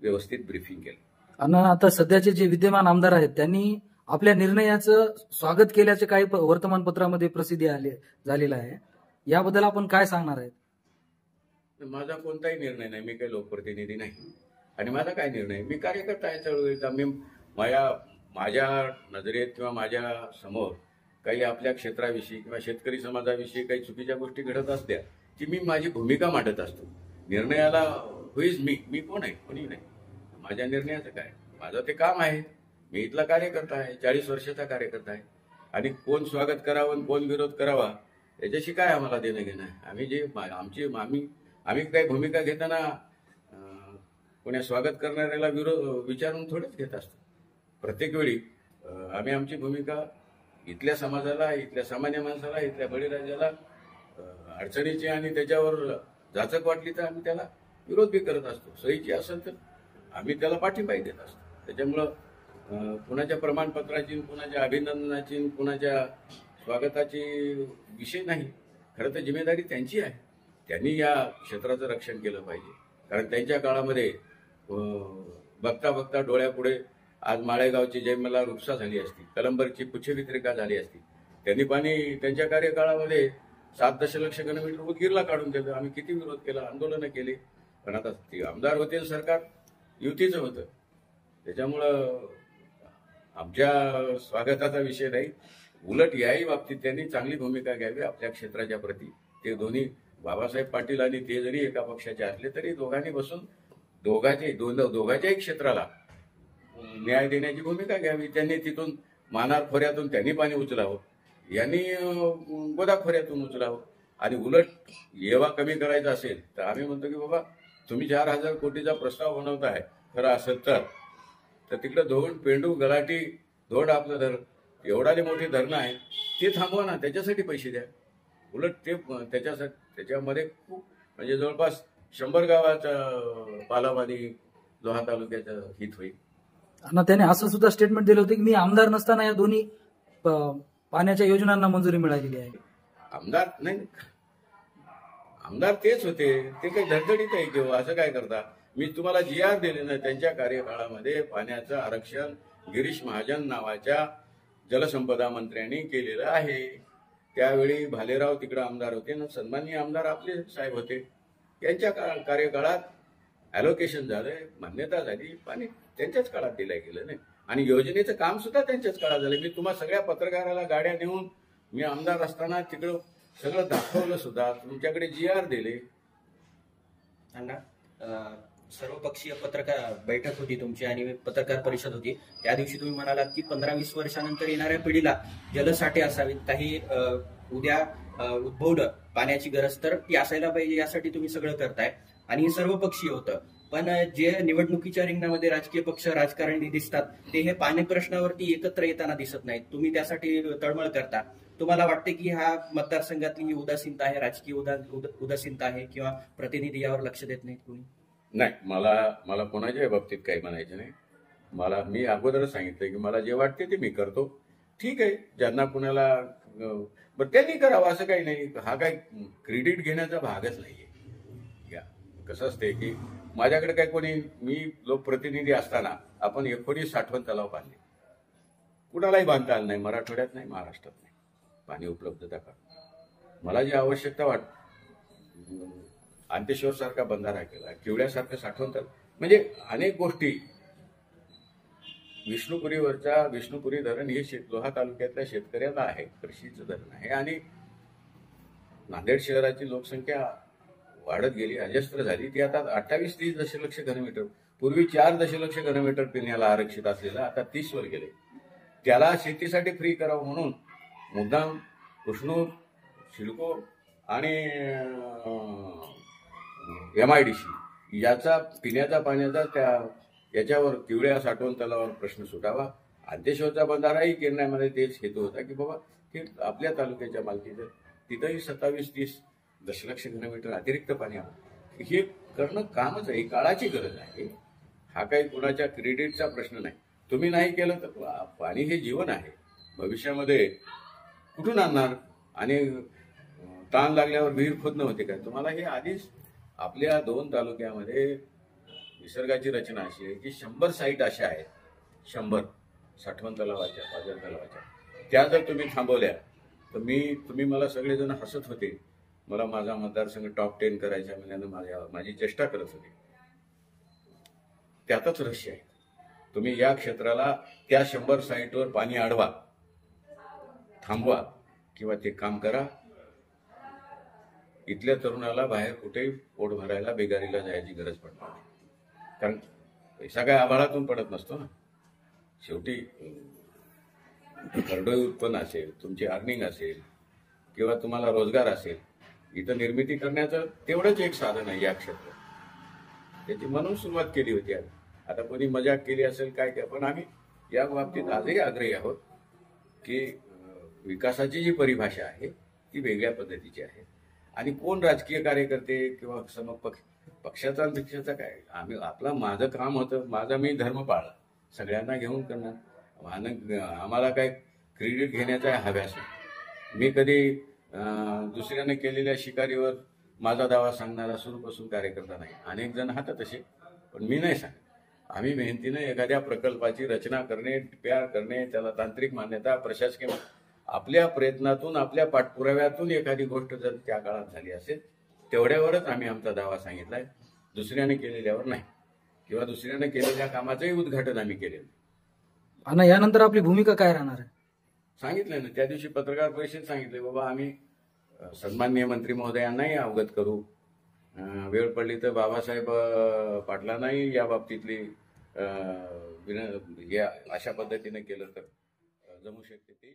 व्यवस्थित ब्रीफिंग केलं. आणि आता सध्याचे जे विद्यमान आमदार आहेत त्यांनी आपल्या निर्णयाचं स्वागत केल्याचे काही वर्तमानपत्रामध्ये प्रसिद्धी झालेला आहे. याबद्दल आपण काय सांगणार आहेत? माझा कोणताही निर्णय नाही. मी काही लोकप्रतिनिधी नाही आणि माझा काय निर्णय, मी कार्यकर्ता आहे चळवळीचा. मी माझ्या नजरेत किंवा माझ्या समोर काही आपल्या क्षेत्राविषयी किंवा शेतकरी समाजाविषयी काही चुकीच्या गोष्टी घडत असल्या की मी माझी भूमिका मांडत असतो. निर्णयाला होईच मी कोण आहे? कोणी नाही. माझ्या निर्णयाचं काय, माझं ते काम आहे. मी इथला कार्यकर्ता आहे, 40 वर्षाचा कार्यकर्ता आहे आणि कोण स्वागत करावं आणि कोण विरोध करावा याच्याशी काय आम्हाला देणं घेणं आहे. आम्ही काही भूमिका घेताना कोण्या स्वागत करणाऱ्याला विचारून थोडेच घेत असतो. प्रत्येक वेळी आम्ही आमची भूमिका इथल्या समाजाला, इथल्या सामान्य माणसाला, इथल्या बळीराजाला अडचणीची आणि त्याच्यावर जाचक वाटली तर आम्ही त्याला विरोध बी करत असतो. सोयीची असेल तर आम्ही त्याला पाठिंबाही देत असतो. त्याच्यामुळं कुणाच्या प्रमाणपत्राची, कुणाच्या अभिनंदनाची, कुणाच्या स्वागताची विषय नाही. खरं तर जिम्मेदारी त्यांची आहे. त्यांनी या क्षेत्राचं रक्षण केलं पाहिजे. कारण त्यांच्या काळामध्ये बघता बघता डोळ्यापुढे आज माळेगावची जयमला उपसा झाली असती, कलंबरची पुच्छवित्रिका झाली असती. त्यांनी पाणी त्यांच्या कार्यकाळामध्ये 7 दशलक्ष घनमीटर उदगीरला काढून दिलं. आम्ही किती विरोध केला, आंदोलनं केली, पण आता ते आमदार होते, सरकार युतीचं होतं. त्याच्यामुळं आमच्या स्वागताचा विषय नाही. उलट याही बाबतीत त्यांनी चांगली भूमिका घ्यावी आपल्या क्षेत्राच्या प्रती. ते दोन्ही बाबासाहेब पाटील आणि ते जरी एका पक्षाचे असले तरी दोघांनी बसून दोघांच्याही क्षेत्राला न्याय देण्याची भूमिका घ्यावी. त्यांनी तिथून मानार खोऱ्यातून त्यांनी पाणी उचलावं, यांनी गोदा खोऱ्यातून उचलावं. आणि उलट येवा कमी करायचा असेल तर आम्ही म्हणतो की बाबा तुम्ही 4,000 कोटीचा प्रस्ताव बनवताय, खरं असेल तर तिकडे धोंड, पेंडू, गलाटी, धोंड आपलं एवढाली मोठी धरणं आहे, ते थांबवा ना, त्याच्यासाठी पैसे द्या. उलट ते त्याच्यामध्ये खूप म्हणजे जवळपास 100 गावाचा पालावानी लोहा तालुक्याचं हित होईल. आणि त्याने असं सुद्धा स्टेटमेंट दिलं होतं की मी आमदार नसताना या दोन्ही पाण्याच्या योजनांना मंजुरी मिळालेली आहे. आमदार नाही, आमदार तेच होते, ते काही धडधडीत आहे किंवा असं काय करता. मी तुम्हाला GR दिले ना, त्यांच्या कार्यकाळामध्ये पाण्याचं आरक्षण गिरीश महाजन नावाच्या जलसंपदा मंत्र्यांनी केलेलं आहे. त्यावेळी भालेराव तिकडे आमदार होते ना, सन्माननीय आमदार आपले साहेब होते. त्यांच्या कार्यकाळात ॲलोकेशन झालंय, मान्यता झाली, पाणी त्यांच्याच काळात दिलं गेलं नाही. आणि योजनेचं काम सुद्धा त्यांच्याच काळात झालं. मी तुम्हा सगळ्या पत्रकाराला गाड्या नेऊन मी आमदार असताना तिकडं सगळं दाखवलं सुद्धा. तुमच्याकडे GR दिले. सर्वपक्षीय पत्रकार बैठक होती तुमची आणि पत्रकार परिषद होती. त्या दिवशी तुम्ही म्हणालात की 15-20 वर्षानंतर येणाऱ्या पिढीला जलसाठे असावेत, काही उद्या उद्भवलं पाण्याची गरज तर ती असायला पाहिजे, यासाठी तुम्ही सगळं करताय. आणि हे सर्वपक्षीय होतं. पण जे निवडणुकीच्या रिंगणामध्ये राजकीय पक्ष, राजकारणी दिसतात ते हे पाणी प्रश्नावरती एकत्र येताना दिसत नाहीत. तुम्ही त्यासाठी तळमळ करता. तुम्हाला वाटते की ह्या मतदारसंघातली ही उदासीनता आहे, राजकीय उदासीनता आहे, किंवा प्रतिनिधी यावर लक्ष देत नाहीत कोणी? नाही, मला कोणाच्याही बाबतीत काही म्हणायचं नाही. मी अगोदरच सांगितलं की मला जे वाटते ते मी करतो. ठीक आहे, ज्यांना कुणाला बरं त्यांनी करावं असं काही नाही. हा काही क्रेडिट घेण्याचा भागच नाहीये. कसं असते की माझ्याकडे काय मी लोकप्रतिनिधी असताना आपण 19 साठवण तलाव बांधले. कुणालाही बांधता आलं नाही, मराठवाड्यात नाही, महाराष्ट्रात नाही. पाणी उपलब्धता का मला जी आवश्यकता अंतेश्वर सारखा बंधारा केला, किवड्यासारखं साठवण तलाव, म्हणजे अनेक गोष्टी. विष्णुपुरी धरण हे लोहा तालुक्यातल्या शेतकऱ्याला आहे, कृषीचं धरण आहे. आणि नांदेड शहराची लोकसंख्या वाढत गेली, अजस्त्र झाली. ती आता 28-30 दशलक्ष घनमीटर, पूर्वी 4 दशलक्ष घनमीटर पिण्याला आरक्षित असलेलं आता 30 वर गेले. त्याला शेतीसाठी फ्री करावं म्हणून मुद्दाम कृष्णूर, सिडको आणि MIDC याचा पिण्याच्या पाण्याचा याच्यावर किवड्या साठवण तलावावर प्रश्न सुटावा. अंतेश्वरचा बंधाराही केरण्यामध्ये तेच हेतू होता की बाबा हे आपल्या तालुक्याच्या मालकीचं, तिथंही 27-30 दशलक्ष घनमीटर अतिरिक्त पाणी हवं. हे करणं कामच आहे, काळाची गरज आहे. हा काही कुणाच्या क्रेडिटचा प्रश्न नाही. तुम्ही नाही केलं तर पाणी हे जीवन आहे. भविष्यामध्ये कुठून आणणार? आणि ताण लागल्यावर विहीर खोदणं होते काय? तुम्हाला हे आधीच आपल्या 2 तालुक्यामध्ये निसर्गाची रचना अशी आहे की 100 साईट अशा आहेत, 100 साठवण तलावाच्या, पाझर तलावाच्या, त्या जर तुम्ही थांबवल्या तर तुम्ही मला सगळेजण हसत होते, मला माझा मतदारसंघ टॉप 10 करायचा म्हणल्यानं माझी चेष्टा करत होती. त्यातच रहस्य आहे. तुम्ही या क्षेत्राला त्या 100 साईटवर पाणी अडवा, थांबवा किंवा ते काम करा. इथल्या तरुणाला बाहेर कुठेही पोट भरायला बेगारीला जायची गरज पडणार नाही. कारण पैसा काय आभाळातून पडत नसतो ना. शेवटी घरडोई उत्पन्न असेल, तुमची अर्निंग असेल किंवा तुम्हाला रोजगार असेल, इथं निर्मिती करण्याचं तेवढंच एक साधन आहे या क्षेत्रात. त्याची म्हणून सुरुवात केली होती. आता कोणी मजाक केली असेल काय, पण आम्ही या बाबतीत आजही आग्रही आहोत की विकासाची जी परिभाषा आहे ती वेगळ्या पद्धतीची आहे. आणि कोण राजकीय कार्यकर्ते किंवा पक्षाचा पक्षाचा काय, माझं काम होतं, मी धर्म पाळला, सगळ्यांना घेऊन करणार. आम्हाला काय क्रेडिट घेण्याचा हव्यास नाही. मी कधी दुसऱ्याने केलेल्या शिकारीवर माझा दावा सांगणारा सुरूपासून कार्यकर्ता नाही. अनेक जण हातात तसे, पण मी नाही सांगत. आम्ही मेहनतीने एखाद्या प्रकल्पाची रचना करणे, तयार करणे, त्याला तांत्रिक मान्यता, प्रशासकीय आपल्या प्रयत्नातून, आपल्या पाठपुराव्यातून एखादी गोष्ट जर त्या काळात झाली असेल तेवढ्यावरच आम्ही आमचा दावा सांगितलाय, दुसऱ्याने केलेल्यावर नाही, किंवा दुसऱ्याने केलेल्या कामाचंही उद्घाटन आम्ही केलेलं. आणि यानंतर आपली भूमिका काय राहणार आहे? सांगितलं ना त्या दिवशी पत्रकार परिषदेत सांगितले, बाबा आम्ही सन्माननीय मंत्री महोदयांनाही अवगत करू, वेळ पडली तर बाबासाहेब पाटलांनाही या बाबतीतली अशा पद्धतीने केलं तर जमू शकते ते.